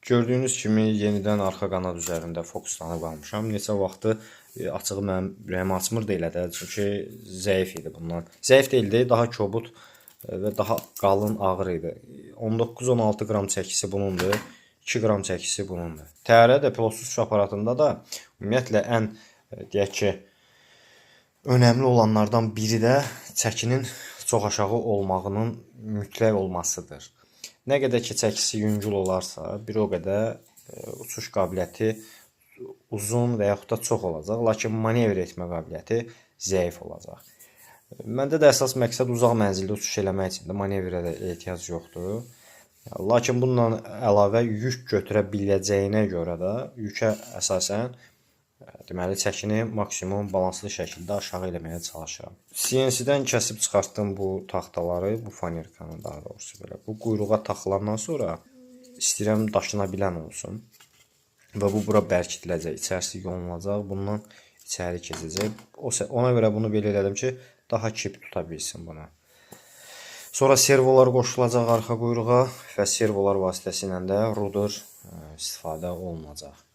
Gördüyünüz kimi yenidən arxa qanad üzərində fokuslanıb qalmışam. Neçə vaxtı açığı mənim ürəyimi açmırdı elə də, çünki zəif idi bundan. Zəif deyildi, daha kobud və daha qalın, ağır idi. 19-16 qram çəkisi bunundur, 2 qram çəkisi bunundur. Təyyarə də pilotsuz uçuş aparatında da ümumiyyətlə ən deyək ki, önəmli olanlardan biri də çəkinin çox aşağı olmağının mütləq olmasıdır. Nə qədər ki, çəkisi yüngül olarsa, bir o qədər uçuş qabiliyyəti uzun və yaxud da çox olacaq, lakin manevr etmə qabiliyyəti zəif olacaq. Məndə də əsas məqsəd uzaq mənzildə uçuş eləmək üçündir, manevrə də ehtiyac yoxdur. Lakin bununla əlavə yük götürə biləcəyinə görə də yükə əsasən deməli çəkini maksimum balanslı şəkildə aşağı eləməyə çalışıram. CNC-dən kəsib çıxartdım bu taxtaları, bu fanerkanı daha doğrusu belə. Bu quyruğa taxılandan sonra istəyirəm daşına bilən olsun. Və bu bura bərkidiləcək, içərisi yonulacaq, bundan içəri keçəcək. Ona görə bunu belə elədim ki, daha kip tuta bilsin buna. Sonra servolar qoşulacaq arxa quyruğa və servolar vasitəsilə də ruder istifadə olunacaq.